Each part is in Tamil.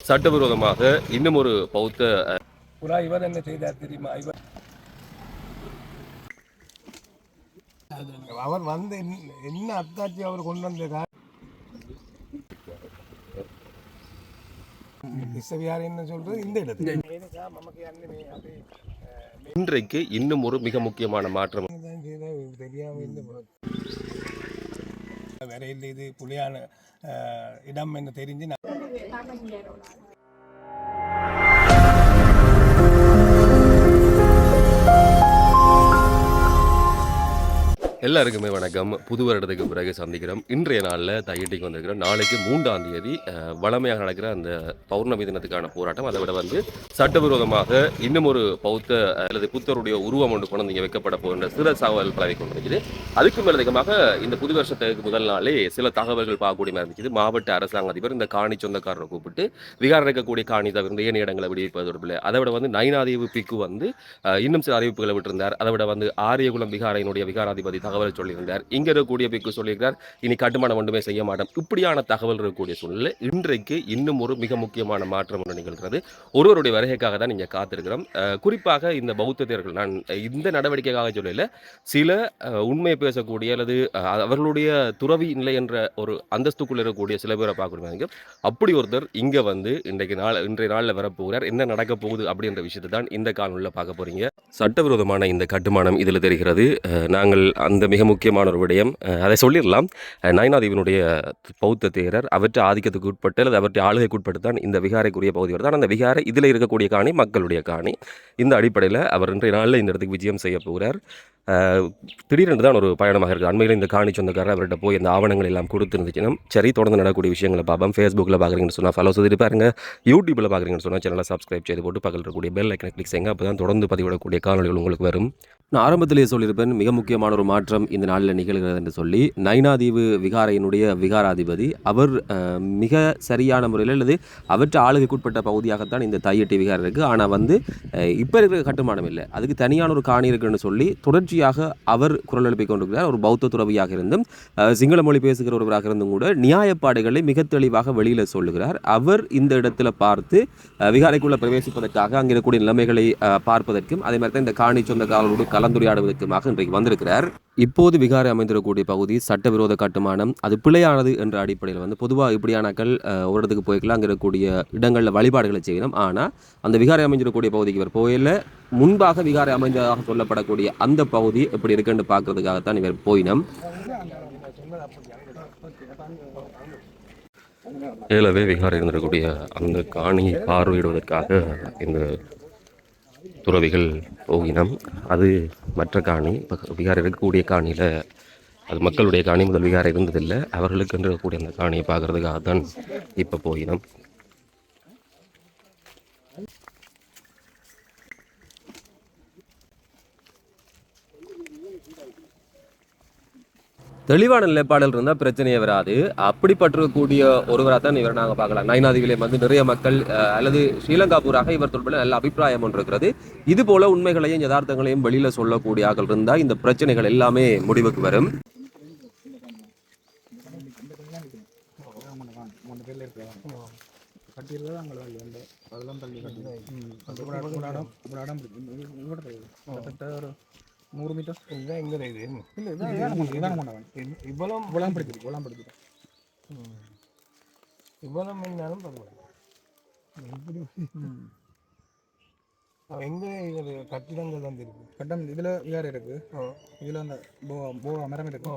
சட்டவிரோதமாக இன்னும் ஒரு பௌத்த இவர் என்ன செய்தார் தெரியுமா? அவர் வந்து என்ன அத்தாட்சி அவர் கொண்டு வந்த என்ன சொல்றது இந்த இடத்துல இன்றைக்கு இன்னும் ஒரு மிக முக்கியமான மாற்றம் தெரியாம வேற இல்லை. இது புலியான இடம் என்று தெரிஞ்சு எல்லாருக்குமே வணக்கம். புது வருடத்துக்கு பிறகு சந்திக்கிறோம். இன்றைய நாளில் தையட்டிக்கு வந்திருக்கிறோம். நாளைக்கு 3ஆம் தேதி வளமையாக நடக்கிற அந்த பௌர்ணமி தினத்துக்கான போராட்டம். அதை விட வந்து சட்டவிரோதமாக இன்னும் ஒரு பௌத்த அல்லது புத்தருடைய உருவம் ஒன்று கொண்டு இங்கே வைக்கப்பட போகின்ற சில தகவல் பரவி கொண்டிருக்குது. அதுக்கு மேலதிகமாக இந்த புது வருஷத்துக்கு முதல் நாளே சில தகவல்கள் பார்க்கக்கூடிய இருந்துச்சு. மாவட்ட அரசாங்க அதிபர் இந்த காணி சொந்தக்காரரை கூப்பிட்டு விகாரம் இருக்கக்கூடிய காணி தவிர்த்து ஏனைய இடங்களை விடுவிப்பது தொடர்பில், அதை விட வந்து நயினாதீவு பிக்கு வந்து இன்னும் சில அறிவிப்புகளை விட்டிருந்தார். அதை விட வந்து ஆரியகுளம் விகாரையினுடைய விகாராதிபதி தகவல் சொல்லியிருந்தார். இங்க இருக்கக்கூடிய பிக்கு சொல்லியிருக்கிறார் இனி கட்டுமானம் ஒன்றுமே செய்ய மாட்டோம். இப்படியான தகவல் இருக்கக்கூடிய சூழ்நிலை இன்றைக்கு இன்னும் ஒரு மிக முக்கியமான மாற்றம் ஒன்று நிகழ்கிறது. ஒருவருடைய வருகைக்காக தான் நீங்க காத்திருக்கிறோம். குறிப்பாக இந்த பௌத்த தேர்கள், நான் இந்த நடவடிக்கைக்காக சொல்லல, சில உண்மையை பேசக்கூடிய அல்லது அவர்களுடைய துறவி நிலை என்ற ஒரு அந்தஸ்துக்குள்ள இருக்கக்கூடிய சில பேரை பார்க்கணும். அப்படி ஒருத்தர் இங்க வந்து இன்றைய நாளில் வரப்போகிறார். என்ன நடக்க போகுது அப்படின்ற விஷயத்தை தான் இந்த காணொலியில் பார்க்க போறீங்க. சட்டவிரோதமான இந்த கட்டுமானம் இதில் தெரிகிறது. நாங்கள் அந்த மிக முக்கியமான ஒரு விடயம் அதை சொல்லிடலாம். நயினாதீவினுடைய பௌத்த தேரர் அவற்றை ஆதிக்கத்துக்கு உட்பட்டு அல்லது அவற்றை ஆளுகைக்கு உட்பட்டு தான் இந்த விகாரைக்குரிய பகுதி வருது. ஆனால் அந்த விகாரை இதில் இருக்கக்கூடிய காணி மக்களுடைய காணி. இந்த அடிப்படையில் அவர் இன்றைய நாளில் இந்த இடத்துக்கு விஜயம் செய்ய போகிறார். திடீரென்று தான் ஒரு பயணமாக இருக்குது. அண்மையில் இந்த காணி சொந்தக்காரர் அவர்கிட்ட போய் இந்த ஆவணங்கள் எல்லாம் கொடுத்துருந்துச்சுன்னா சரி, தொடர்ந்து நடக்கக்கூடிய விஷயங்களை பார்ப்போம். ஃபேஸ்புக்கில் பார்க்குறீங்கன்னு சொன்னால் ஃபாலோ செய்துட்டு பாருங்க. யூடியூப்பில் பார்க்குறீங்கன்னு சொன்னால் சேனலை சப்ஸ்கிரைப் செய்து போட்டு பக்கத்தில் இருக்கக்கூடிய பெல் ஐக்கனை கிளிக் செய்யுங்க. அப்போ தான் தொடர்ந்து பதிவிடக்கூடிய காணொலிகள் உங்களுக்கு வரும். நான் ஆரம்பத்திலேயே சொல்லியிருப்பேன், மிக முக்கியமான ஒரு மாற்றம் இந்த நாளில் நிகழ்கிறது என்று சொல்லி. நயினாதீவு விகாரையினுடைய விகாராதிபதி அவர் மிக சரியான முறையில் அல்லது அவற்றை ஆளுகைக்குட்பட்ட பகுதியாகத்தான் இந்த தையட்டி விகாரம் இருக்குது. ஆனால் வந்து இப்போ இருக்கிற கட்டுமானம் இல்லை, அதுக்கு தனியான ஒரு காணி இருக்குன்னு சொல்லி தொடர்ச்சியாக அவர் குரல் எழுப்பிக் கொண்டிருக்கிறார். ஒரு பௌத்த துறவியாக இருந்தும் சிங்கள மொழி பேசுகிற ஒருவராக இருந்தும் கூட நியாயப்பாடுகளை மிக தெளிவாக வெளியில் சொல்லுகிறார். அவர் இந்த இடத்துல பார்த்து விகாரைக்குள்ள பிரவேசிப்பதற்காக அங்கே இருக்கக்கூடிய நிலைமைகளை பார்ப்பதற்கும் அதே மாதிரி தான் இந்த காணி சொந்தக்காரர்களோடு கலந்துரையாடுவதற்குமாக இன்றைக்கு வந்திருக்கிறார். இப்போது விகாரை அமைந்திருக்கக்கூடிய பகுதி சட்டவிரோத கட்டுமானம், அது பிழையானது என்ற அடிப்படையில் வந்து பொதுவாக இப்படியானாக்கள் ஒரு இடத்துக்கு போய்க்கலாம், அங்கே இருக்கக்கூடிய இடங்களில் வழிபாடுகளை செய்யணும். ஆனால் அந்த விகாரை அமைஞ்சிருக்கக்கூடிய பகுதிக்கு இவர் போயில முன்பாக விகாரை அமைந்ததாக சொல்லப்படக்கூடிய அந்த பகுதி எப்படி இருக்குன்னு பார்க்கறதுக்காகத்தான் இவர் போயினம். ஏலவே விகாரை இருந்திருக்கக்கூடிய அந்த காணியை பார்வையிடுவதற்காக இந்த துறவிகள் போகினம். அது மற்ற காணி, விகாரை இருக்கக்கூடிய காணியில் அது மக்களுடைய காணி. முதல் விகாரை இருந்ததில்லை, அவர்களுக்கு இருக்கக்கூடிய அந்த காணியை பார்க்கறதுக்காக தான் இப்போ போகினம். தெளிவான நிலைப்பாடல் இருந்தால் பிரச்சனையே வராது. அப்படிப்பட்டிருக்கக்கூடிய ஒருவராக தான் இவர் நாங்கள் பார்க்கலாம். நயினாதீவிலே வந்து நிறைய மக்கள் அல்லது ஸ்ரீலங்காபூராக இவர் தொடர்பில் நல்ல அபிப்பிராயம் ஒன்று இருக்கிறது. இது போல உண்மைகளையும் யதார்த்தங்களையும் வெளியில் சொல்லக்கூடிய ஆக்கள் இருந்தால் இந்த பிரச்சனைகள் எல்லாமே முடிவுக்கு வரும். நூறு மீட்டர் இதுதான் எங்கே இது இல்லை இவ்வளோ மீனாலும் எங்கே இது கட்டிடங்கள் வந்து இருக்கு. கட்டம் இதில் வேறு இருக்கு. இதில் அந்த மரம் இருக்கு.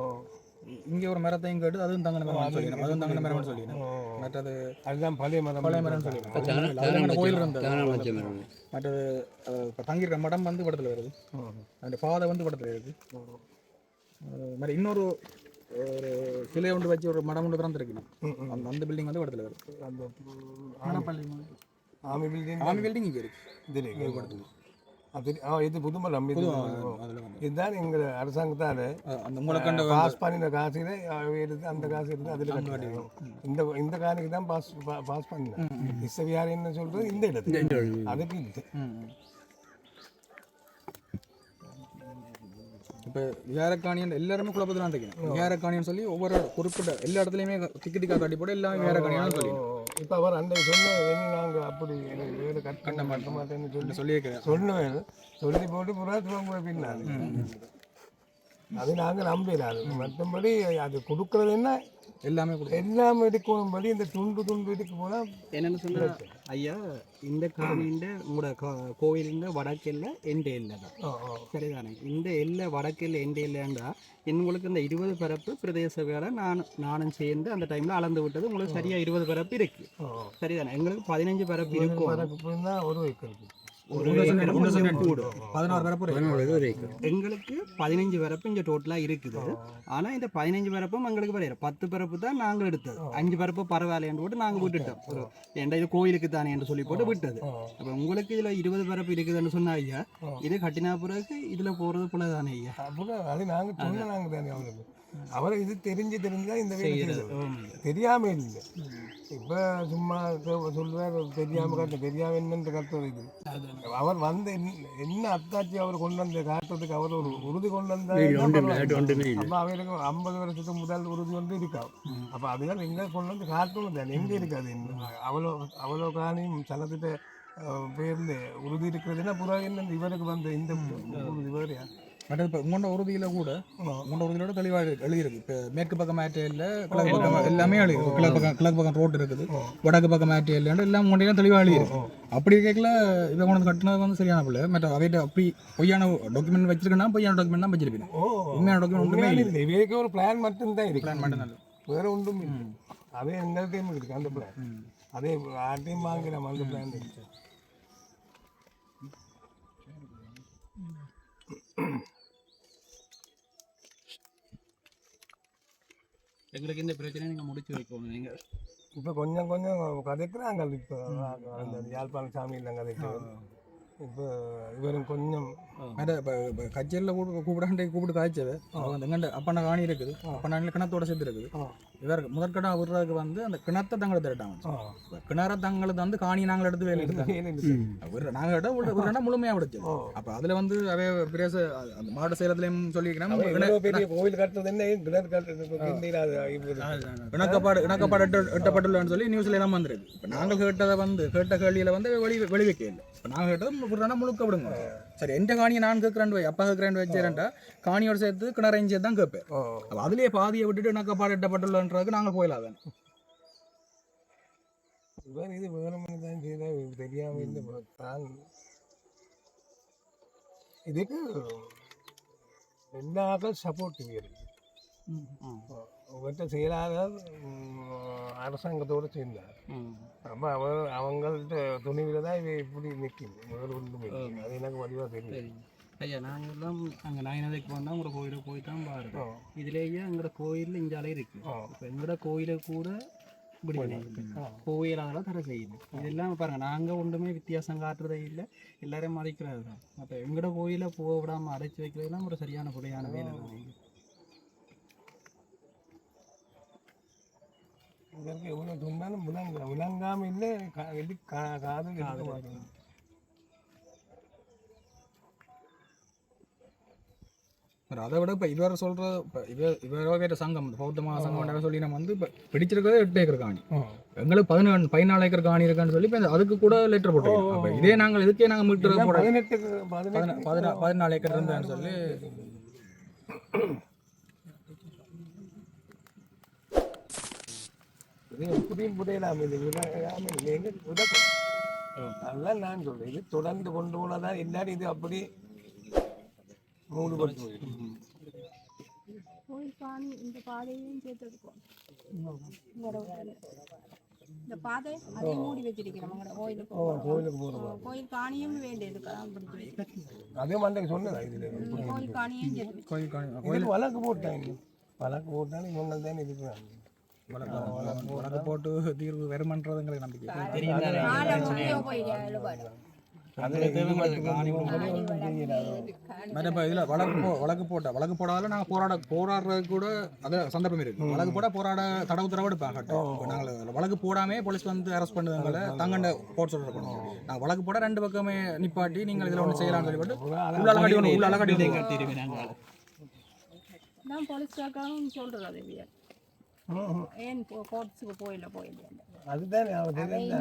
இங்கே ஒரு மரத்தையும் கேட்டு அதுவும் தங்கின மரம் சொல்லிடணும், அதுவும் தங்கின மரம்னு சொல்லிடணும். மற்றது அதுதான் பழைய மரம் சொல்லிடணும். கோயில் இருந்தது. மற்றது தங்கியிருக்க மடம் வந்து படத்தில் வருது, அந்த பாதை வந்து படத்தில் இருக்குது. மாதிரி இன்னொரு ஒரு சிலை ஒன்று வச்சு ஒரு மடம் ஒன்று திறந்துருக்கணும். அந்த பில்டிங் வந்து படத்தில் வருது. அந்த ஆமி பில்டிங் இங்கே இருக்குது. இது படத்தில் இது புதுமலம். இதுதான் எங்கள் அரசாங்கத்தால் அந்த பாஸ் பண்ணின காசுல எடுத்து அந்த காசு எடுத்து அதில் இந்த காணிக்கு தான் பாஸ் பண்ணினேன். இசைவியார் என்ன சொல்றது இந்த இடத்துல அதுக்கு இல்லை. இப்போ விகாரக்காணியன் எல்லாருமே குழப்பத்தில் தான் இருக்கேன். விகாரக்காணியன்னு சொல்லி ஒவ்வொரு குறிப்பிட்ட எல்லா இடத்துலையுமே திக்கு திக்கா காட்டி போட எல்லாமே விகாரக்காணியான்னு சொல்லி இப்போ அவர் அன்றைக்கு சொன்ன நாங்கள் அப்படி வேறு கட்ட மாட்டேன்னு சொல்லியிருக்கிறேன் சொன்னேன் சொல்லி போட்டு புறா துவங்க பின்னாடி அது நாங்கள் நம்பினாரு மற்றபடி அது கொடுக்கறது என்ன எல்லாமே எல்லாமே எடுக்கும்படி இந்த துண்டு எடுக்க போனால் என்னென்னு சொன்னா ஐயா இந்த காணின்ற உங்களோட கோயிலின் வடக்கெல்ல எந்த எல்லை தான் சரிதானே இந்த எல்லை வடக்கெல்ல எந்த இல்லைன்றா உங்களுக்கு இந்த 20 பரப்பு பிரதேச வேலை நானும் சேர்ந்து அந்த டைம்ல அளந்து விட்டது உங்களுக்கு சரியா 20 பரப்பு இருக்கு சரிதானே எங்களுக்கு 15 பரப்பு இருக்கும் ஒரு ஏக்கருக்கு எங்களுக்கு 15 பரப்பு இங்க டோட்டலா இருக்குது ஆனா இந்த 15 பரப்பும் எங்களுக்கு வரையிற 10 பரப்பு தான் நாங்கள் எடுத்தது 5 பரப்பு பரவாயில்லைன்னு போட்டு நாங்க விட்டுட்டோம் ஒரு ஏண்டா இது கோயிலுக்கு தானே என்று சொல்லி போட்டு விட்டது அப்ப உங்களுக்கு இதுல 20 பரப்பு இருக்குதுன்னு சொன்னா ஐயா இது கட்டினா பிறகு இதுல போறது போல தானே ஐயா அது நாங்க சொன்ன நாங்க தானே அவங்களுக்கு அவர் இது தெரிஞ்சுதான் இந்த வேலை தெரியாம இல்லை இப்ப சும்மா சொல்லுவார் தெரியாம தெரியாம என்னன்னு கத்துறது இது அவர் வந்து என்ன அத்தாட்சி அவர் கொண்டு வந்து காட்டுறதுக்கு அவர் ஒரு உறுதி கொண்டு வந்தாரு அப்ப அவருக்கு 50 வருஷத்துக்கு முதல் உறுதி வந்து இருக்கா அப்ப அதுதான் எங்க கொண்டு வந்து காட்டணும் தானே எங்க இருக்காது அவ்வளோ காணியும் சனத்திட்ட பேர்ல உறுதி இருக்கிறதுன்னா புறா என்ன இவருக்கு வந்து இந்த இவர் பட் இப்போ உங்களோட உறுதியில் கூட உங்களோட உறுதியோட தெளிவாக எழுதியிருக்கு இப்போ மேற்கு பக்கம் மேட்டே இல்லை கிழக்கு பக்கம் எல்லாமே எழுதிருக்கு கிழக்கு பக்கம் ரோடு இருக்குது வடக்கு பக்கம் மேட்டே இல்லைன்னு எல்லாம் உங்கள்கிட்ட தெளிவாக எழுதியிருக்கு அப்படி கேட்கல இதை கொண்டு கட்டினது வந்து சரியான பிள்ளை மற்ற அவைகிட்ட அப்படி பொய்யான டாக்குமெண்ட் வச்சிருக்கேன்னா பொய்யான டாக்குமெண்ட் தான் வச்சிருப்பேன் உண்மையான டாக்குமெண்ட் ஒன்றுமே இல்லை இவைக்கு ஒரு பிளான் மட்டும்தான் இருக்கு பிளான் மட்டும் தான் வேற ஒன்றும் இல்லை அதே எங்கள்கிட்டையும் இருக்கு அந்த பிளான் அதே ஆட்டையும் வாங்கினோம் அந்த பிளான் இருக்கு எங்களுக்கு இந்த பிரச்சனையை நீங்கள் முடிச்சு வைக்கணும் நீங்கள் இப்போ கொஞ்சம் கதைக்கிறாங்க இப்போ அந்த யாழ்ப்பாணம் சாமி இல்லை கதைக்கிறது இப்போ இவரும் கொஞ்சம் இப்போ கச்சேரியில் கூப்பிட்டு காய்ச்சது அந்த எங்கண்ட அப்பண்ணா காணி இருக்குது அப்பண்ணா கிணத்தோட சேர்த்து இருக்குது இவருக்கு முதற்கடம் விடுறதுக்கு வந்து அந்த கிணத்தை தங்களை திரட்டாங்க கிணற தங்களுக்கு வந்து காணி நாங்கள் எடுத்து வேலை எடுத்தாங்க நாங்கள் எடுத்த முழுமையாக விடுச்சு அப்போ அதில் வந்து அவே பிரேச அந்த மாவட்ட சேலத்துலேயும் சொல்லிக்கிறோம் பெரிய கோவில் கட்டுறது என்ன கிணறு கட்டுறது இணக்கப்பாடு எட்டப்பட்டுள்ளன்னு சொல்லி நியூஸ்ல எல்லாம் வந்துருக்கு இப்போ நாங்கள் கேட்ட கேள்வியில் வந்து வெளி வைக்க இல்லை இப்போ நாங்கள் கேட்டது விடுறா முழுக்க விடுங்க சரி எந்த காணியை நான் கேட்குறேன் அப்பா கேட்குறேன் வச்சுறேன்டா காணியோட சேர்த்து கிணறையும் சேர்த்து தான் கேட்பேன் அப்போ அதுலேயே பாதியை விட்டுட்டு இணக்கப்பாடு எட்டப்பட்டுள்ளன்றதுக்கு நாங்கள் போயிடலாம் இவர் இது வேணும்னு தான் செய்தால் தெரியாமல் இல்லை தான் இதுக்கு எல்லாரும் சப்போர்ட்டிவ் இருக்கு உங்கள்கிட்ட செயலாளர் அரசாங்கத்தோடு சேர்ந்தார் அப்போ அவங்கள்ட்ட துணிவில் தான் இவை இப்படி நிற்கும் முதல் ஒன்றுமே அது எனக்கு வடிவாக தெரியும் ஐயா நாங்கள் எல்லாம் அங்கே நாயனதைக்கு வந்தால் உங்களோட கோயிலுக்கு போய் தான் பாருங்க இதுலேயே எங்களோட கோயில் இஞ்சாலே இருக்கு இப்போ எங்களோட கோயிலை கூட இப்படி கோயில் அதெல்லாம் தடை செய்யணும் இதெல்லாம் பாருங்க நாங்கள் ஒன்றுமே வித்தியாசம் காட்டுறதே இல்லை எல்லாரையும் மறைக்கிறது தான் அப்போ எங்களோட கோயிலை போக விடாமல் அடைச்சி வைக்கிறதுலாம் ஒரு சரியான புலையான வேலை தான் இதற்கு எவ்வளோ சொன்னாலும் விளங்காமல் இல்லை காதல் அதை விட இப்போ இதுவரை சொல்கிற இப்போ இவரோ வேறு சங்கம் பௌத்த மகாசங்கம் சொல்லி நம்ம வந்து இப்போ பிடிச்சிருக்கிறது 8 ஏக்கர் காணி எங்களுக்கு 14 ஏக்கர் காணி இருக்கான்னு சொல்லி இப்போ அதுக்கு கூட லெட்டர் போட்டுருக்கோம் அப்போ இதே நாங்கள் இதுக்கே நாங்கள் மீட்டு 14 ஏக்கர் இருந்தான்னு சொல்லி இது எப்படியும் புரியலாம் இது எங்கள் அதெல்லாம் நான் சொல்கிறேன் இது தொடர்ந்து கொண்டு போனதான் எல்லாரும் இது அப்படி மூடுபட்டு இந்த பாதையையும் சேர்த்து இந்த பாதை அதே மூடி வச்சிருக்கிறோம் கோயிலுக்கு கோயில் காணியும் வேண்டியது அதே மாதிரி சொன்னதா இதில் கோயில் காணியும் கோயில் வழக்கு போட்டாங்க வழக்கு போட்டாலும் இவங்க தானே இருக்கிறாங்க வழக்கு போட்டு தீர்வு வருமன்றதுங்களுக்கு நம்பிக்கை இதில் வழக்கு போடாதால நாங்கள் போராடுறது கூட அதில் சந்தர்ப்பம் இருக்கு வழக்கு போட தடவு தடவை எடுப்பாங்க நாங்கள் வழக்கு போடாமே போலீஸ் வந்து அரெஸ்ட் பண்ணுறதுனால தங்கண்ட போட்டு சொல்கிறோம் நாங்கள் வழக்கு போட 2 பக்கமே நிப்பாட்டி நீங்கள் இதில் ஒன்று செய்யலாம்னு சொல்லிவிட்டு உள்ள அழகாட்டி போலீஸ் சொல்றது ஏன் கோட்ஸுக்கு போயில அதுதானே அவர் தெரியும்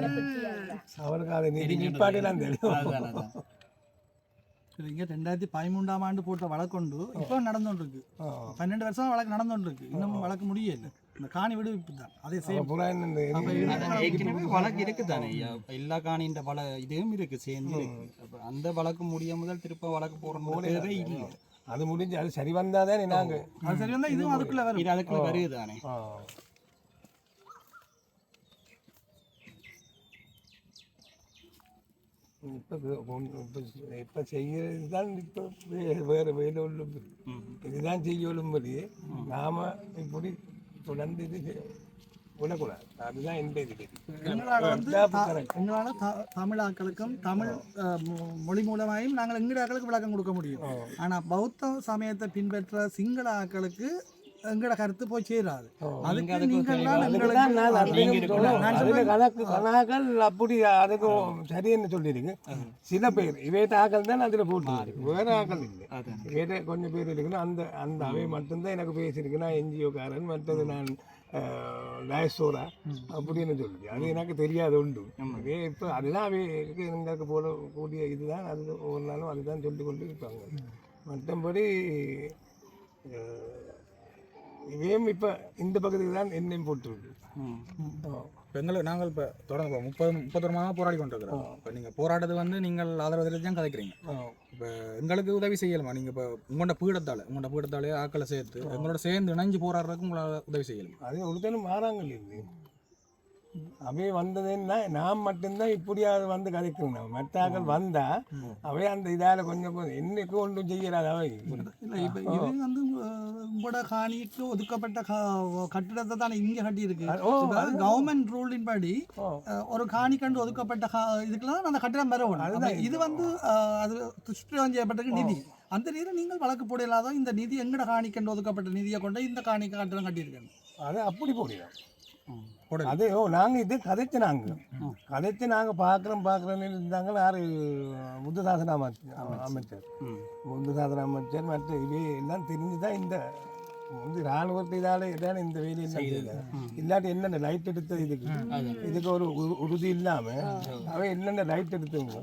அவருக்கு அதை நிப்பாட்டிலாம் தெரியும். இங்கே 2013ஆம் ஆண்டு போட்ட வழக்கொண்டு இப்போ நடந்துட்டு இருக்கு. 12 வருஷம் வழக்கு நடந்துட்டு இருக்கு. இன்னும் வழக்கு முடியல. இந்த காணி விடுவிப்பு தான் அதே சேம். ஏற்கனவே வழக்கு இருக்குதானே ஐயா, எல்லா காணின்ற பல இதுவும் இருக்கு சேர்ந்து இருக்கு. அப்ப அந்த வழக்கு முடிய முதல் திருப்ப வழக்கு போறதே இல்லை. அது முடிஞ்சு அது சரி வந்தாதானே நாங்க அது சரி வந்தா இதுவும் அதுக்குள்ள வரும். இது அதுக்குள்ள வருதுதானே. இப்ப செய்யறது தான் இப்ப வேற வேலை உள்ளும் இதுதான் செய்யலும்படி நாம இப்படி தொடர்ந்து இது விடக்கூடாது. அதுதான் எந்த இது எங்களால தமிழ் ஆக்களுக்கும் தமிழ் மொழி மூலமாயும் நாங்கள் எங்கட ஆக்களுக்கு விளக்கம் கொடுக்க முடியும். ஆனா பௌத்த சமயத்தை பின்பற்ற சிங்கள ஆக்களுக்கு எங்கட கருத்து போய் சேராது. அதுக்கு கணாக்கள் அப்படி அதுக்கு சரின்னு சொல்லியிருக்கு. சில பேர் இவைட்ட ஆக்கள் தான் அதுல போட்டு வேற ஆக்கள் இல்லை. இவைட்ட கொஞ்சம் பேர் இருக்குன்னா அந்த அந்த அவை மட்டும்தான் எனக்கு பேசியிருக்குன்னா என்ஜிஓக்காரன் மற்றது நான் டயசோரா அப்படின்னு சொல்லி அது எனக்கு தெரியாது உண்டு. இதே இப்போ அதுதான் அவைக்கு எங்களுக்கு போல கூடிய இதுதான் அது ஒரு நாளும் அதுதான் சொல்லி கொண்டு இருப்பாங்க. மற்றபடி இவையும் இப்போ இந்த பக்கத்துக்கு தான் எண்ணெயும் போட்டுருக்கு. எங்களுக்கு நாங்கள் இப்போ தொடர்ந்து 30 வருஷமாக போராடி கொண்டிருக்கிறோம். இப்போ நீங்கள் போராட்டத்தை வந்து நீங்கள் ஆதரவு தெரிவித்து தான் கதைக்கிறீங்க. இப்போ எங்களுக்கு உதவி செய்யலாமா? நீங்கள் இப்போ உங்களோட பீடத்தாலே ஆக்களை சேர்த்து எங்களோட சேர்ந்து இணைஞ்சு போராடுறதுக்கு உங்களால் உதவி செய்யலாம். அது ஒருத்தனும் மாறாங்க இல்லை. அவையே வந்ததுன்னா நாம் மட்டும்தான் இப்படியாவது வந்து கதைக்கணும். மற்றாக்கள் வந்தா அவையே அந்த இதால கொஞ்சம் என்னைக்கு ஒன்றும் செய்யறாது. அவை இல்லை இப்போ இது வந்து உங்களோட காணிக்கு ஒதுக்கப்பட்ட கட்டிடத்தை தான் இங்கே கட்டியிருக்கு. கவர்மெண்ட் ரூலின் படி ஒரு காணி கண்டு ஒதுக்கப்பட்ட இதுக்கெல்லாம் அந்த கட்டிடம் வரணும். இது வந்து அது துஷ்பிரயோகம் செய்யப்பட்ட நிதி. அந்த நிதி நீங்கள் வழக்கு போடலாதான் இந்த நிதி எங்கட காணி கண்டு ஒதுக்கப்பட்ட நிதியை கொண்டு இந்த காணிக்கு கட்டிடம் கட்டியிருக்காங்க. அது அப்படி போடலாம். அது நாங்கள் இது கதைச்சு நாங்கள் பார்க்குறோன்னு இருந்தாங்க. யார் புத்தசாசன அமைச்சர் மற்ற இவே எல்லாம் தெரிஞ்சுதான் இந்த வந்து இராணுவத்தை இதால இந்த வேலையெல்லாம் இல்லாட்டி என்னென்ன லைட் எடுத்தது இதுக்கு ஒரு உறுதி இல்லாமல் அவை என்னென்ன லைட் எடுத்தவங்க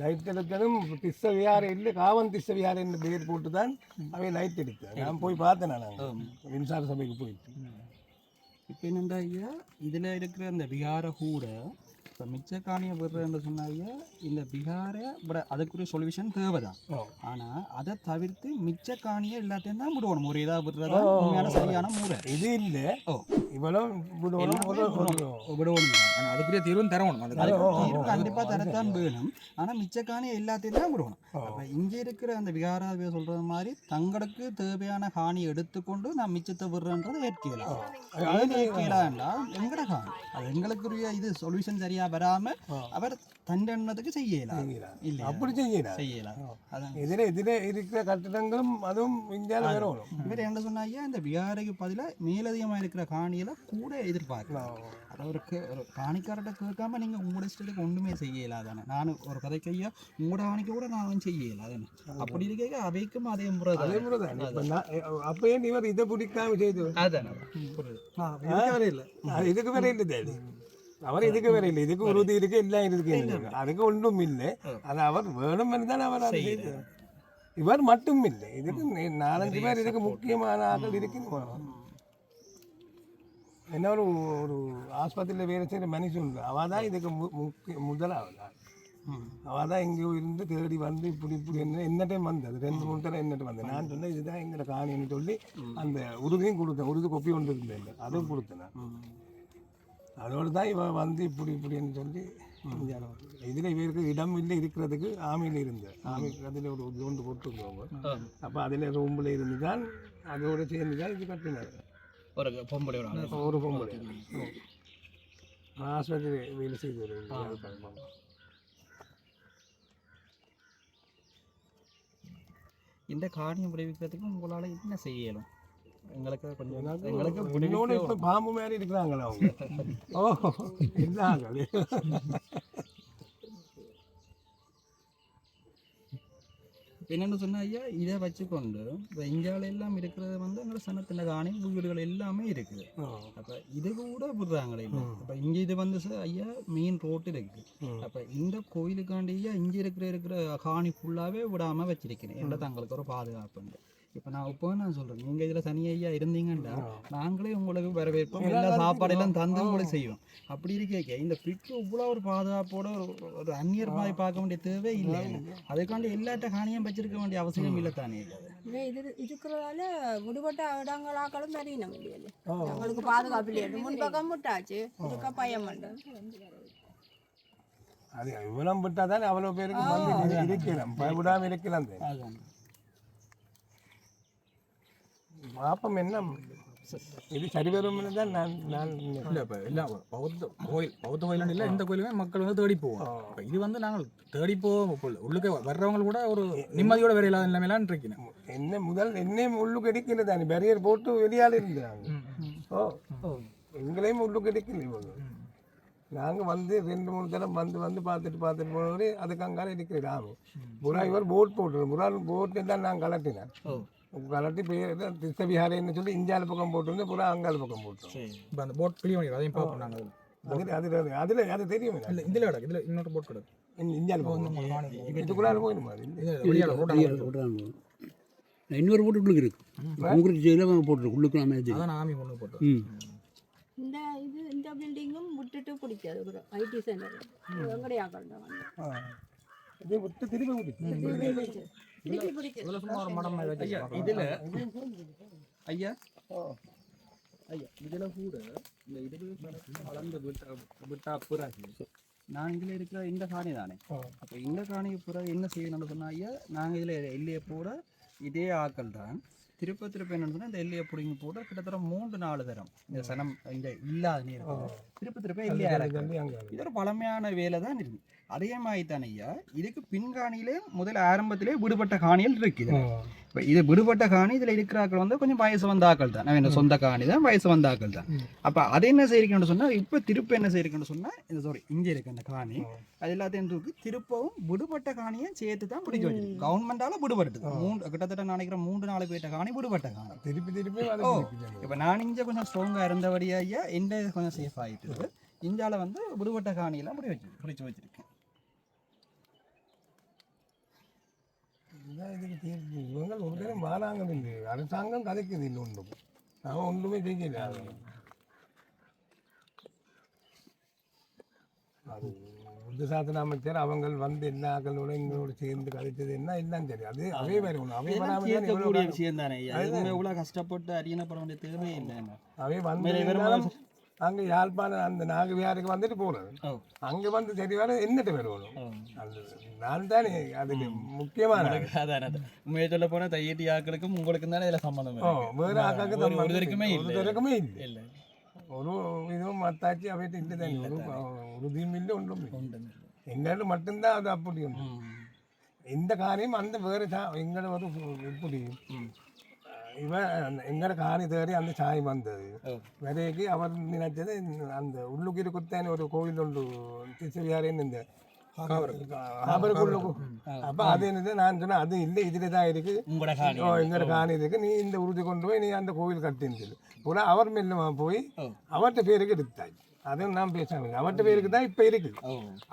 லைட் எடுத்ததும் திஸ்ஸவியாரை இல்லை காவன் திஸ்ஸவியாரை என்ன பேர் போட்டு தான் அவை லைட் எடுத்தேன். நான் போய் பார்த்தேன். நாங்கள் மின்சார சபைக்கு போயிட்டு இப்போ என்னண்டா ஐயா, இதில் இருக்கிற இந்த பிகாரை கூட இப்போ மிச்ச காணியை விடுறேன்னு சொன்னாங்க. இந்த பிகாரை விட அதுக்குரிய சொல்யூஷன் தேவை தான். ஆனால் அதை தவிர்த்து மிச்ச காணியை எல்லாத்தையும் தான் விடுவோம். ஒரு இதாக விடுறதா உண்மையான சரியான முறை இது இல்லை. இவ்வளோ விடுவோம். ஆனால் அதுக்குரிய தீர்வும் தரணும். தீர்வு கண்டிப்பாக தரத்தான் வேணும். ஆனால் மிச்ச காணியை எல்லாத்தையும் தான் விடுவோம். அப்போ இங்கே இருக்கிற அந்த பிகாராவை சொல்கிறது மாதிரி தங்களுக்கு தேவையான காணியை எடுத்துக்கொண்டு நான் மிச்சத்தை விடுறேன்றது ஏற்கலாம். ஏற்கலாம்டா எங்கட காணி அது எங்களுக்குரிய இது சொல்யூஷன் சரியா வராம அவர் தண்டனத்துக்கு செய்யலாம். இல்லை அப்படி செய்யலாம். இதில் இருக்கிற கட்டிடங்களும் அதுவும் இந்தியாவில் வரும். இவர் என்ன சொன்னாங்க, இந்த பிகாரைக்கு பதிலாக மேலதிகமாக இருக்கிற காணியில கூட எதிர்பார்க்கலாம். அதை ஒரு காணிக்காரர்கிட்ட கேட்காம நீங்கள் உங்களோட இஷ்டத்துக்கு ஒன்றுமே செய்யலாம் தானே. நான் ஒரு கதைக்கையா உங்களோட காணிக்க கூட நான் செய்யலாம் தானே. அப்படி இருக்க அவைக்கும் அதே முறை அப்பயே இவர் இதை பிடிக்காம செய்து அதானே இதுக்கு வர இல்லை தேடி அவர் இதுக்கு வேற இல்லை. இதுக்கு உறுதி இருக்கு எல்லாம் இருக்கு. அதுக்கு ஒன்றும் இல்லை. அது அவர் வேணும் தான் அவர் அதை செய்து. இவர் மட்டும் இல்லை. இதுக்கு 4-5 பேர் இதுக்கு முக்கியமான ஆட்கள் இருக்கு. என்ன ஒரு ஆஸ்பத்திரியில் வேலை செய்கிற மனுஷன் உண்டு. அவள் தான் இதுக்கு முதலாவது. அவள் தான் எங்கேயோ இருந்து தேடி வந்து இப்படி என்ன டைம் வந்தது 2-3 தடவை என்ன டைம் வந்தது. நான் சொன்னேன் இதுதான் எங்களை காணின்னு சொல்லி அந்த உறுதியும் கொடுத்தேன். உறுதி கொப்பி கொண்டு இருந்தேன். அதுவும் கொடுத்தேன். அதோடு தான் இவன் வந்து இப்படின்னு சொல்லி இதில் இவருக்கு இடம் இல்லை இருக்கிறதுக்கு ஆமையில் இருந்தேன். ஆமைக்கு அதில் ஒரு கொண்டு போட்டுருந்தவங்க. அப்போ அதில் ரூம்பில் இருந்து தான் அதோடு சேர்ந்து தான் இது கட்டினார். ஒரு பொம்பளை ஆஸ்பத்திரி வேலை செய்து இந்த காரியம் விளைவிக்கிறதுக்கு உங்களால் என்ன செய்யலாம்? எங்களுக்கு இப்போ பாம்பு மாதிரி இருக்கிறாங்களா அவங்க? இருந்தாங்க. என்னென்னு சொன்னால் ஐயா இதை வச்சுக்கொண்டு இப்போ இந்தியாவில் எல்லாம் இருக்கிறது வந்து எங்களோட சனத்தின காணி வீடுகள் எல்லாமே இருக்குது. அப்போ இது கூட விடுறாங்களே இல்லை. அப்போ இங்கே இது வந்து ஐயா மெயின் ரோட்டு இருக்குது. அப்போ இந்த கோயிலுக்காண்டி ஐயா இங்கே இருக்கிற காணி ஃபுல்லாகவே விடாமல் வச்சிருக்கிறேன். என்னோட தங்களுக்கு ஒரு பாதுகாப்பு. இப்போ நான் சொல்கிறேன், நீங்கள் இதில் தனியாக இருந்தீங்கன்னா நாங்களே உங்களுக்கு வரவேற்போம், எல்லா சாப்பாடெல்லாம் தந்து உங்களுக்கு செய்வோம். அப்படி இருக்கே இந்த பிட்டு இவ்வளோ ஒரு பாதுகாப்போட ஒரு அந்நியர் மாதிரி பார்க்க வேண்டிய தேவை இல்லை. அதுக்காண்டி எல்லாட்ட காணியும் வச்சிருக்க வேண்டிய அவசியம் இல்லை தானே. இது இருக்கிறதால விடுபட்ட இடங்களாக்களும் தெரிய முடியாது. எங்களுக்கு பாதுகாப்பு இல்லையா முன்பக்கம் விட்டாச்சு இதுக்க பயம் பண்ணுறேன். அது இவ்வளோ விட்டால் தானே அவ்வளோ பேருக்கு வந்து இருக்கலாம், பயப்படாமல் இருக்கலாம். பாப்பம் என்ன இது சரி வரும்னு தான் நான் இல்லை. இப்போ எல்லாம் பௌத்த கோயில் இல்லை, எந்த கோயிலுமே மக்கள் வந்து தேடி போவோம். இப்போ இது வந்து நாங்கள் தேடி போவோம், உள்ளுக்கு வர்றவங்க கூட ஒரு நிம்மதியோட வேற இல்லாத நிலைமையிலான் இருக்கணும். என்னையும் உள்ளுக்கு அடிக்கல தானே, பேரியர் போட்டு வெளியால் இருந்தாங்க. எங்களையும் உள்ளுக்கு அடிக்கல இவங்க. நாங்கள் வந்து 2-3 தடவை வந்து பார்த்துட்டு போனவரு அதுக்கு அங்கால இருக்கிற ராமு புறா இவர் போட் போட்டுருவோம். புறா போட்டு தான் நான் கலட்டினேன். கலட்டி பேர் திசவிஹாரன்னு சொல்லி இஞ்சால பக்கம் போட்டு புறா அங்கால பக்கம் போட்டோம். இப்போ அந்த போட் கிளீன் பண்ணி அதையும் பார்ப்போம் நாங்கள். அதில் அது தெரியும். இல்லை இதில் கிடக்கு, இதில் இன்னொரு போட் கிடக்கு. இஞ்சால பக்கம் இதுக்குள்ளார போயிடுமா? இன்னொரு போட்டு உள்ளுக்கு இருக்கு, கான்கிரீட் செய்யலாம் போட்டுருக்கு உள்ளுக்கு. அதான் ஆமி கொண்டு போட்டோம். இந்த பில்டிங்கும் விட்டுட்டு பிடிக்காது. ஐடி சென்டர் வெங்கடையாக்கள் இதை விட்டு திரும்ப இதில் ஐயா இதில் கூட இந்த இது வளர்ந்து விட்டா பிறகு நான் இதில் இருக்கிற இந்த காணி தானே. அப்போ இந்த காணிக்கு பிறகு என்ன செய்யணும்னு சொன்னால் ஐயா, நாங்கள் இதில் எல்லையை போட இதே ஆக்கள் தான் திருப்ப என்னன்னு சொன்னால் இந்த எல்லையை பிடிங்கி போட கிட்டத்தட்ட 3-4 தரம் இந்த சனம் இந்த இல்லாத நீர் திருப்ப இல்லையா. இது ஒரு பழமையான வேலை தான் இருக்கு. அதே மாதிரி தானே ஐயா இதுக்கு பின்காணியிலே முதல் ஆரம்பத்திலே விடுபட்ட காணிகள் இருக்குது. இப்போ இது விடுபட்ட காணி இதில் இருக்கிறாக்கள் வந்து கொஞ்சம் வயசு வந்தாக்கள் தான், இந்த சொந்த காணி தான், வயசு வந்தாக்கள் தான். அப்போ அதை என்ன செய்யிருக்கேன்னு சொன்னால் இப்போ திருப்ப என்ன செய்யிருக்கேன்னு சொன்னால் இந்த இங்கே இருக்கு அந்த காணி அது எல்லாத்தையும் தூக்கி திருப்பவும் விடுபட்ட காணியை சேர்த்து தான் பிடிக்க வச்சிருக்கு. கவர்மெண்டால விடுபடுது கிட்டத்தட்ட நினைக்கிறேன் 3-4 பேர்ட்ட காணி விடுபட்ட காணி திருப்பி. இப்போ நான் இங்கே கொஞ்சம் ஸ்ட்ராங்காக இருந்தபடியா ஐயா எந்த கொஞ்சம் சேஃப் ஆகிட்டு இந்தியாவில் வந்து விடுபட்ட காணியெல்லாம் பிடிச்சி வச்சிருக்கேன். இவங்க ஒரு நேரம் வாராங்க இல்லை, அரசாங்கம் கதைக்குது இல்லை, ஒன்றும் அவன் ஒன்றுமே செய்யல. அது புத்த சாசன அமைச்சர் அவங்க வந்து எல்லா ஆக்களோட எங்களோட சேர்ந்து கதைச்சது என்ன எல்லாம் சரி. அது அவே வேறு ஒன்று அவே வராமல் விஷயம் தானே. எவ்வளோ கஷ்டப்பட்டு அறியப்பட வேண்டிய தேவை இல்லை. அவே வந்து அங்கே யாழ்ப்பாணம் அந்த நாகவியாருக்கு வந்துட்டு போனது அங்கே வந்து சரி வர என்னட்டு வருவோம். நான் தானே அதுக்கு முக்கியமான உண்மையை சொல்ல போனால் தையட்டி ஆக்களுக்கும் உங்களுக்கும் தானே இதில் சம்மந்தம். வேறு ஆக்களுக்கு ஒருத்தருக்குமே இல்லை. ஒரு இதுவும் மத்தாச்சு அவைட்டு இல்லை தானே, ஒரு தீமில்லை ஒன்றும் எங்கள்கிட்ட மட்டும்தான் அது அப்படி உண்டு. இந்த காரியம் அந்த வேறு எங்களை ஒரு இப்படி இவன் எங்கட காணி தேடி அந்த சாய் வந்தது வரைக்கு அவர் நினைச்சது அந்த உள்ளுக்கு இருக்குத்தானே ஒரு கோவில் உண்டு திசையாரேன்னு இந்த ஆபருக்குள்ளுக்கும். அப்போ அது என்னது நான் சொன்னேன் அது இல்லை இதில் தான் இருக்கு எங்கட காணி இருக்கு, நீ இந்த உறுதி கொண்டு போய் நீ அந்த கோவில் கட்டின்னு பூரா அவர் மெல்ல போய் அவர்கிட்ட பேருக்கு எடுத்தாச்சு. அதுவும் நான் பேசாமல் அவர்கிட்ட பேருக்கு தான் இப்போ இருக்குது.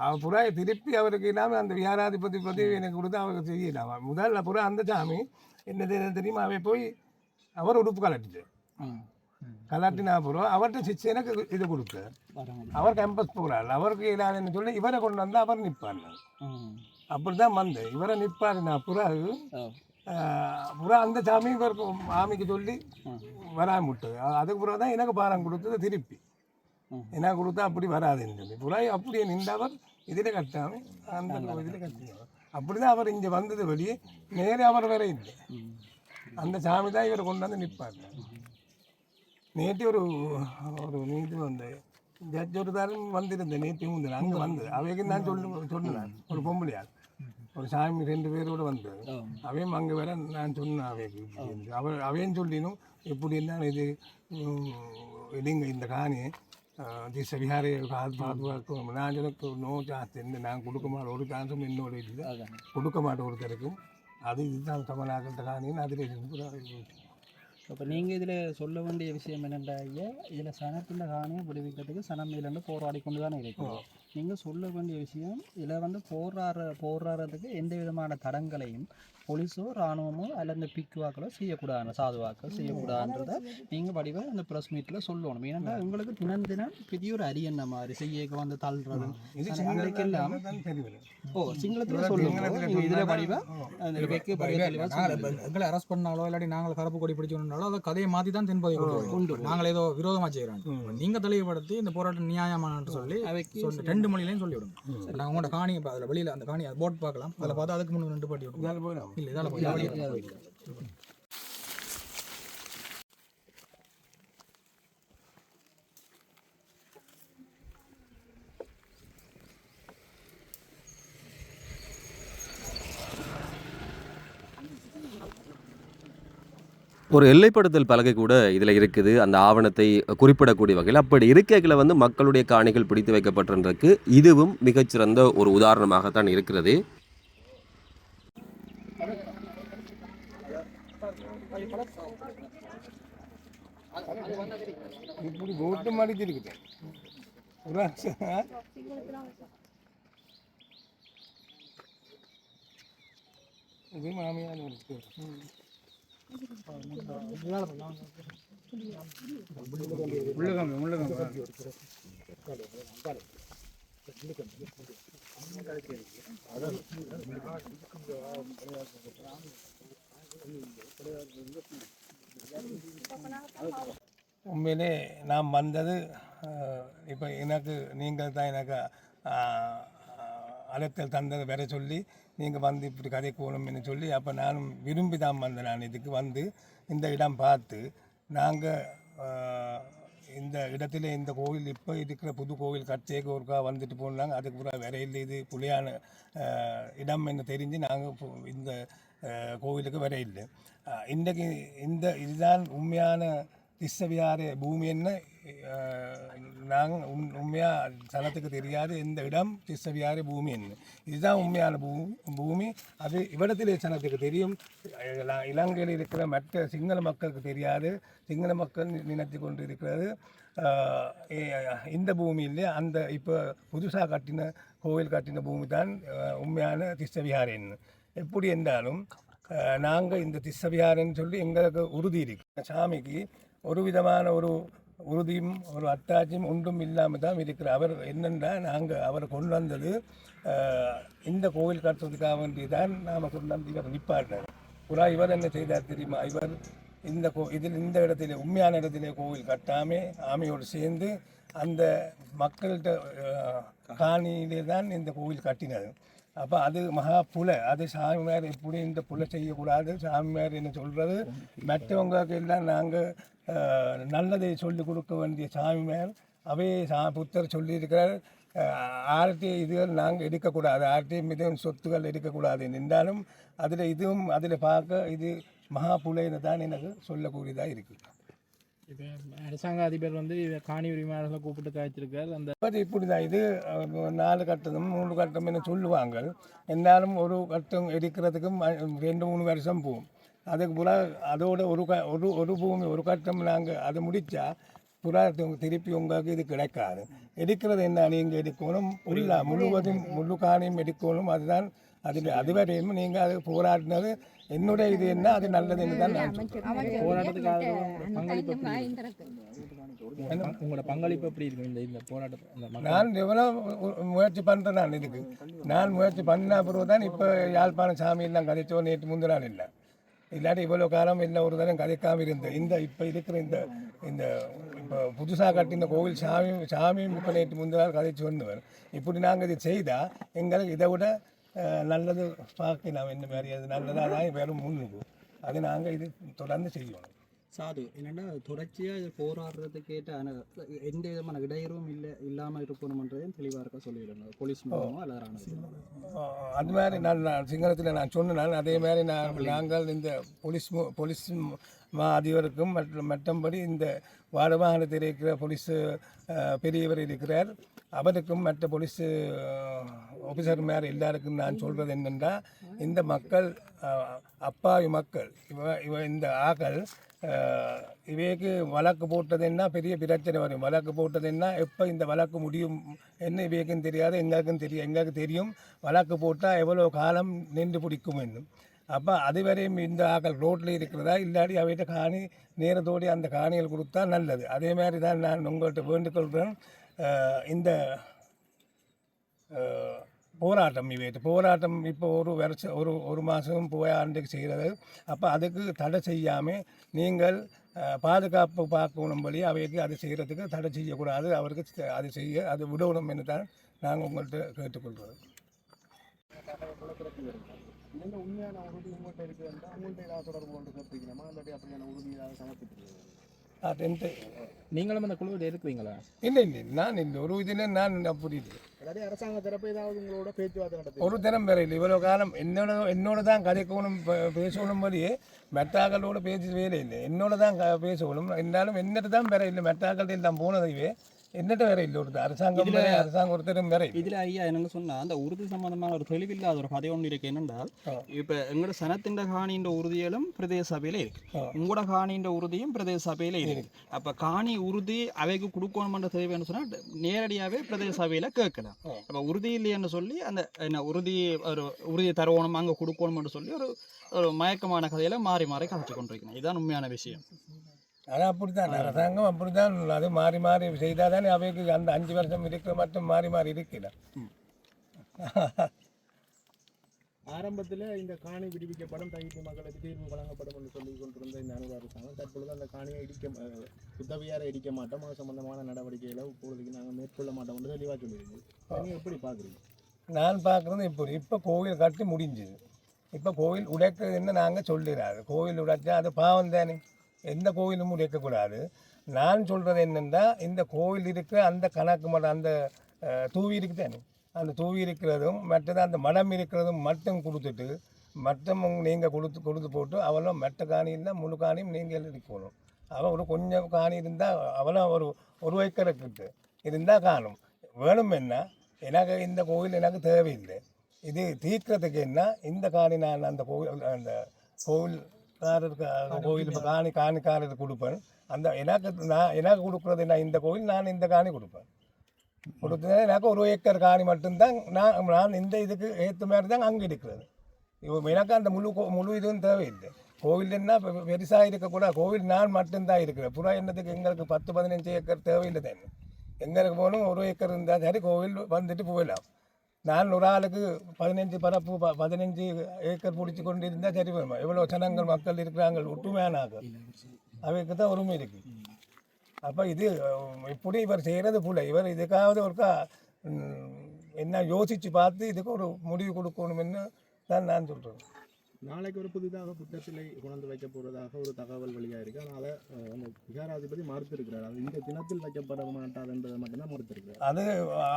அவர் புறா திருப்பி அவருக்கு இல்லாமல் அந்த வியாராதிபதி பதவி எனக்கு கொடுத்து அவருக்கு செய்யலாம். முதல்ல புறா அந்த சாமி என்ன தெரியுமா அவை போய் அவர் உடுப்பு கலாட்டினா அப்புறம் அவர்கிட்ட சிச்சு எனக்கு இது கொடுத்தார். அவர் கேம்பஸ் போகிறாள் அவருக்கு இல்லாதுன்னு சொல்லி இவரை கொண்டு வந்தால் அவர் நிற்பார். அப்படி தான் வந்து இவரை நிற்பாருன்னா புறாவு அந்த சாமி இவருக்கு ஆமிக்கு சொல்லி வராமல் விட்டது. அதுக்கு பிறகு தான் எனக்கு பாரம் கொடுத்தது திருப்பி என்ன கொடுத்தா அப்படி வராதுன்னு சொல்லி புறா அப்படியே நின்றவர் இதில் கட்டாமல் அந்த இதில் கட்டினவர். அப்படி தான் அவர் இங்கே வந்தது வெளியே நேரே அவர் வேற இல்லை. அந்த சாமி தான் இவரை கொண்டு வந்து நிற்பார். நேற்று ஒரு நீதி வந்து ஜட்ஜ் ஒரு தாரம் வந்திருந்தேன் நேற்று முந்தின அங்கே வந்து அவைக்கு நான் சொன்னேன் ஒரு பொம்பளையார் ஒரு சாமி 2 பேரோடு வந்தது. அவையும் அங்கே வேற நான் சொன்னேன் அவைக்கு அவையும் சொல்லினும் எப்படி என்ன இது இல்லைங்க இந்த காணி திசை விஹாரை பாதுகாக்கும். நான் எனக்கு நோ சான்ஸ் என்ன நான் கொடுக்க மாட்டேன், ஒரு சான்ஸும் என்னோட இல்லை கொடுக்க மாட்டேன் ஒருத்தருக்கும். அது இதுதான் தமிழாக்கிட்ட காணின்னு அதில் இப்போ நீங்கள் இதில் சொல்ல வேண்டிய விஷயம் என்னென்னா ஐயா, இதில் சனத்தின் காணியை விடுவிக்கிறதுக்கு சனம் மேலேருந்து போராடி கொண்டு தானே இருக்குது. நீங்கள் சொல்ல வேண்டிய விஷயம் இதில் வந்து போராடுறதுக்கு எந்த விதமான தடங்களையும் போலீஸோ இராணுவமோ அல்லது இந்த பிக்குவாக்களோ செய்யக்கூடாது, சாதுவாக்கள் செய்யக்கூடாதுன்றதை நீங்கள் வடிவாக அந்த ப்ரெஸ் மீட்டில் சொல்லணும். ஏன்னா உங்களுக்கு தினம் பெரிய ஒரு அரியண்ண மாதிரி செய்ய வந்து தள்ளுறது அன்றைக்கெல்லாம் சிங்களத்தில் சொல்லுவோம். இதில் வடிவாக அந்த எங்களை அரெஸ்ட் பண்ணாலோ இல்லாட்டி நாங்கள் கருப்பு கொடி பிடிச்சோம்னாலும் அதை கதையை மாற்றி தான் தென்பதை கொண்டு நாங்கள் ஏதோ விரோதமாக செய்கிறோம். நீங்கள் தெளிவுபடுத்தி இந்த போராட்டம் நியாயமானு சொல்லி அவைக்கு 2 மொழியிலையும் சொல்லிவிடுங்க. நாங்கள் உங்களோட காணி அதில் வெளியில் அந்த காணி போட் பார்க்கலாம், அதில் பார்த்தா அதுக்கு முன்னாடி 2 பாட்டி விடுவோம். இல்லை இதால் போய் ஒரு எல்லைப்படுத்தல் பலகை கூட இதில் இருக்குது, அந்த ஆவணத்தை குறிப்பிடக்கூடிய வகையில். அப்படி இருக்கைகளை வந்து மக்களுடைய காணிகள் பிடித்து வைக்கப்பட்டிருந்ததுக்கு இதுவும் மிகச்சிறந்த ஒரு உதாரணமாகத்தான் இருக்கிறது. இப்படி ஓட்டு மாதிரி இருக்குது. இது மாமியார் உண்மையிலே நாம் வந்தது இப்போ எனக்கு நீங்கள் தான் எனக்கு அழைத்தல் தந்ததை வர சொல்லி நீங்கள் வந்து இப்படி கதை போகணும்னு சொல்லி அப்போ நானும் விரும்பி தான் வந்தேன். நான் இதுக்கு வந்து இந்த இடம் பார்த்து நாங்கள் இந்த இடத்துல இந்த கோவில் இப்போ இருக்கிற புது கோவில் கட்சிக்கு ஒருக்கா வந்துட்டு போனாங்க. அதுக்கு பூரா வரையில் இது புலியான இடம் என்று தெரிஞ்சு நாங்கள் இந்த கோவிலுக்கு வரையில் இன்றைக்கு இதுதான் உண்மையான திஸ்ஸவியார பூமின்னு நாங்கள் உண்மையாக சனத்துக்கு தெரியாது இந்த இடம் திஸ்ஸவியார பூமின்னு. இதுதான் உண்மையான பூமி. அது இவ்விடத்திலே சனத்துக்கு தெரியும். இலங்கையில் இருக்கிற மற்ற சிங்கள மக்களுக்கு தெரியாது. சிங்கள மக்கள் நினைத்து கொண்டு இருக்கிறது இந்த பூமியிலே அந்த இப்போ புதுசாக கட்டின கோவில் கட்டின பூமி தான் உண்மையான திஸ்ஸவியாரன்னு. எப்படி என்றாலும் நாங்கள் இந்த திஸ்ஸவியாரன்னு சொல்லி எங்களுக்கு உறுதி இருக்கு. சாமிக்கு ஒரு விதமான ஒரு உறுதியும் ஒரு அத்தாட்சியும் ஒன்றும் இல்லாமல் தான் இருக்கிற அவர் என்னென்னா நாங்கள் அவரை கொண்டு வந்தது இந்த கோவில் கட்டுறதுக்காக வேண்டியதான் நாம் கொண்டு வந்து இவர் நிப்பாட்டினார். புறா இவர் என்ன செய்தார் தெரியுமா? இவர் இந்த இடத்துல உண்மையான இடத்துல கோவில் கட்டாமல் ஆமையோடு சேர்ந்து அந்த மக்கள்கிட்ட காணியிலே தான் இந்த கோவில் கட்டினார். அப்போ அது மகா புலை. அது சாமியார் எப்படி இந்த புலை செய்யக்கூடாது. சாமியார் என்ன சொல்கிறது மற்றவங்களுக்கு எல்லாம் நாங்கள் நல்லதை சொல்லிக் கொடுக்க வேண்டிய சாமியார் அவே புத்தர் சொல்லியிருக்கிறார். ஆர்டிஐ இதுகள் நாங்கள் எடுக்கக்கூடாது, ஆர்டிஐ மிதம் சொத்துக்கள் எடுக்கக்கூடாது என்றாலும் அதில் இதுவும் அதில் பார்க்க இது மகா புலைன்னு தான் எனக்கு சொல்லக்கூடியதாக இருக்குது. இப்போ அரசாங்க அதிபர் வந்து காணி உரிமையாளர்களை கூப்பிட்டு காய்ச்சிருக்காரு. அந்த இப்படி தான் இது 4 கட்டமும் 3 கட்டம் என்ன சொல்லுவாங்க. என்னாலும் ஒரு கட்டம் எடுக்கிறதுக்கும் 2-3 வருஷம் போகும். அதுக்கு புறா அதோட ஒரு பூமி ஒரு கட்டம் நாங்கள் அதை முடித்தா புறா திருப்பி உங்களுக்கு இது கிடைக்காது. எடுக்கிறது என்ன நீங்கள் எடுக்கணும் முழுவதும் முழு காணியும் எடுக்கணும். அதுதான் அதுவரையும் நீங்கள் அது போராடினது என்னுடைய இது என்ன அது நல்லது என்று தான் நான் போராட்டத்துக்கு உங்களோட பங்களிப்பு எப்படி இருக்கு இந்த போராட்டத்தை? நான் எவ்வளோ முயற்சி பண்ணுறேன். நான் இதுக்கு நான் முயற்சி பண்ண பிறகு தான் இப்போ யாழ்ப்பாணம் சாமியெல்லாம் கதைச்சோ நேற்று முந்தினால் இல்லை. இல்லாட்டி இவ்வளோ காலம் இல்லை ஒரு தரம் கதைக்காமல் இருந்தேன். இப்போ இருக்கிற இந்த இப்போ புதுசாக கட்டின கோவில் சாமியும் இப்போ நேற்று முந்தினால் கதைச்சு வந்தவர். இப்படி நாங்கள் இது செய்தால் எங்களுக்கு இதை விட நல்லது பார்க்கலாம். என்ன மாதிரி அது நல்லதாக தான் வெறும் முன்னுக்கு அது நாங்கள் இது தொடர்ந்து செய்யணும். சாது என்னென்னா தொடர்ச்சியாக இது போராடுறதுக்கு எந்த விதமான இடையூறும் இல்லாமல் இருக்கணும்ன்றதையும் தெளிவாக இருக்க சொல்லிடுறோம். போலீஸ் மூலமாக அல்லது அது மாதிரி நான் சிங்களத்தில் நான் சொன்னேன். அதே மாதிரி நாங்கள் இந்த போலீஸ் அதிபருக்கும் மற்றபடி இந்த வடமாகாணத்தில் இருக்கிற போலீஸ் பெரியவர் இருக்கிறார், அவருக்கும் மற்ற போலீஸ் ஆஃபீஸர் மேலே எல்லாருக்கும் நான் சொல்கிறது என்னென்னா, இந்த மக்கள் அப்பாவி மக்கள், இந்த ஆக்கள் இவைக்கு வழக்கு போட்டதுன்னா பெரிய பிரச்சனை வரும். வழக்கு போட்டதுன்னா எப்போ இந்த வழக்கு முடியும் என்ன இவைக்கும் தெரியாது, எங்களுக்கு தெரியும் வழக்கு போட்டால் எவ்வளோ காலம் நின்று பிடிக்கும் என்னும். அப்போ அதுவரையும் இந்த ஆக்கள் ரோட்டில் இருக்கிறதா இல்லாட்டி அவைகிட்ட காணி நேரத்தோடு அந்த காணிகள் கொடுத்தா நல்லது. அதே மாதிரி தான் நான் உங்கள்கிட்ட வேண்டுகொள்கிறேன். இந்த போராட்டம் போராட்டம் இப்போ ஒரு வருஷம் ஒரு மாதம் போய் ஆண்டுக்கு செய்கிறது. அப்போ அதுக்கு தடை செய்யாமல் நீங்கள் பாதுகாப்பு பார்க்கணும்படி அவைக்கு அது செய்கிறதுக்கு தடை செய்யக்கூடாது. அவருக்கு அது செய்ய அது விடணும் என்று தான் நாங்கள் உங்கள்கிட்ட கேட்டுக்கொள்கிறோம். உண்மையான உறுதி உங்கள்கிட்ட இருக்குதுன்னா உங்கள்கிட்ட ஏதாவது தொடர்பு கொண்டு கேட்பீங்களா இல்லாட்டி அப்படியான உறுதி ஏதாவது சமர்ப்பிக்கிறீங்க? நீங்களும் அந்த குழுவில் இருக்கிறீங்களா? இல்லை நான் இந்த ஒரு இதில் நான் அப்படி இல்லை. அதாவது அரசாங்க தரப்பு ஏதாவது உங்களோட பேச்சுவார்த்தை நடத்தி ஒரு தினம் வேற இல்லை. இவ்வளோ காலம் என்னோட தான் கதைக்கணும் பேசணும் மாதிரியே மெட்டாக்களோட பேசி வேலை இல்லை. என்னோட தான் பேசணும் இருந்தாலும் என்னட்டு தான் வேற இல்லை. மெட்டாக்கள் எல்லாம் போனதையே என்னட்ட வேற இல்லை. ஒரு அரசாங்கம் ஒருத்தரும் வேற இதில் ஐயா என்னென்னு சொன்னால் அந்த உறுதி சம்பந்தமான ஒரு தெளிவில்லாத ஒரு கதை ஒன்று இருக்கு. என்னென்றால் இப்போ எங்களோட சனத்தின் காணின்ற உறுதியிலும் பிரதேச சபையில் இருக்கு, உங்களோட காணின்ற உறுதியும் பிரதேச சபையில் இருக்கு. அப்போ காணி உறுதி அவைக்கு கொடுக்கணுமென்ற தேவைன்னு சொன்னால் நேரடியாகவே பிரதேச சபையில் கேட்கலாம். அப்போ உறுதி இல்லைன்னு சொல்லி அந்த என்ன உறுதியை தரணும் அங்கே கொடுக்கணும்னு சொல்லி ஒரு மயக்கமான கதையில் மாறி மாறி கதைச்சு கொண்டிருக்கணும். இதுதான் உண்மையான விஷயம். அது அப்படித்தான் அரசாங்கம் அப்படித்தான். அது மாறி மாறி செய்தால் தானே அவைக்கு அந்த 5 வருஷம் இருக்கிற மட்டும் மாறி மாறி இருக்கிற. ஆரம்பத்தில் இந்த காணி விடுவிக்கப்படும் தையிட்டு மக்களுக்கு தீர்வு வழங்கப்படும் என்று சொல்லி கொண்டிருந்த இந்த அனுபவ அரசாங்கம் தற்பொழுது அந்த காணியை குத்தகையார இடிக்க மாட்டோம், அது சம்பந்தமான நடவடிக்கைகளை இப்பொழுதுக்கு நாங்கள் மேற்கொள்ள மாட்டோம் என்று தெளிவாக சொல்லியிருக்கு. நீங்கள் எப்படி பார்க்குறீங்க? நான் பார்க்குறது இப்போ கோவில் கட்டி முடிஞ்சுது. இப்போ கோவில் உடைக்கிறதுன்னு நாங்கள் சொல்லிடாது. கோவில் உடைச்சா அது பாவம் தானே, எந்த கோவிலும் உடைக்கக்கூடாது. நான் சொல்கிறது என்னென்னா, இந்த கோவில் இருக்கிற அந்த கணக்கு மடம் அந்த தூவி இருக்குது தானே, அந்த தூவி இருக்கிறதும் மற்றது அந்த மடம் இருக்கிறதும் மட்டும் கொடுத்துட்டு மட்டும் நீங்கள் கொடுத்து போட்டு அவ்வளோ மெட்ட காணி இருந்தால் முழு காணியும் நீங்கள் இருக்கணும். அவன் ஒரு கொஞ்சம் காணி இருந்தால் அவ்வளோ ஒரு ஏக்கருக்கு இருந்தால் காணும். வேணும் என்ன, எனக்கு இந்த கோவில் எனக்கு தேவையில்லை, இது தீர்க்கிறதுக்கு என்ன இந்த காணி நான் அந்த கோவில் இப்போ காணிக்காரருக்கு கொடுப்பேன். அந்த எனக்கு கொடுக்குறது என்ன, இந்த கோவில் நான் இந்த காணி கொடுப்பேன். கொடுத்தது எனக்கு ஒரு ஏக்கர் காணி மட்டும்தான். நான் இந்த இதுக்கு ஏற்ற மாதிரி தான் அங்கே இருக்கிறது. எனக்கு அந்த முழு இதுவும் தேவையில்லை. கோவில் என்ன பெருசாக இருக்கக்கூடாது, கோவில் நான் மட்டும்தான் இருக்கிறேன். புறா என்னத்துக்கு எங்களுக்கு 10-15 ஏக்கர் தேவையில்லை தானே. எங்களுக்கு போகணும் ஒரு ஏக்கர் இருந்தால் சரி, கோவில் வந்துட்டு போயிடலாம். நான் ஒரு ஆளுக்கு 15 ஏக்கர் பிடிச்சி கொண்டு இருந்தால் சரி வருமா? எவ்வளோ ஜனங்கள் மக்கள் இருக்கிறாங்க, ஒற்றுமையானாக அவைக்கு தான் உரிமை இருக்குது. அப்போ இது இப்படி இவர் செய்கிறது போல, இவர் இதுக்காவது ஒருக்கா என்ன யோசித்து பார்த்து இதுக்கு ஒரு முடிவு கொடுக்கணும்னு தான் நான் சொல்கிறேன். நாளைக்கு ஒரு புதிதாக புத்தகத்திலே கொண்டு வைக்க போகிறதாக ஒரு தகவல் வழியாக இருக்குது. அதனால் அந்த விகாராதிபதி மறுத்திருக்கிறார். அது இந்த தினத்தில் வைக்கப்பட மாட்டாதுன்றதை மட்டும்தான் மறுத்திருக்கிறார். அது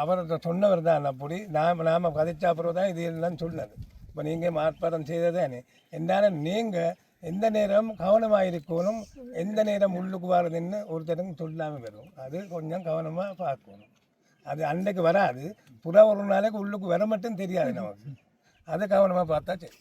அவர் சொன்னவர் தான். அப்படி நாம் கதைச்சா அப்புறம் தான் இது எல்லாம் சொன்னது. இப்போ நீங்கள் மாற்பாடம் செய்ததானே, என்னால் நீங்கள் எந்த நேரம் கவனமாக இருக்கணும், எந்த நேரம் உள்ளுக்கு வர்றதுன்னு ஒருத்தரும் சொல்லாமல் வரும். அது கொஞ்சம் கவனமாக பார்க்கணும். அது அன்றைக்கு வராது, புறா ஒரு நாளைக்கு உள்ளுக்கு வர மட்டும் தெரியாது நமக்கு. அதை கவனமாக பார்த்தா சரி.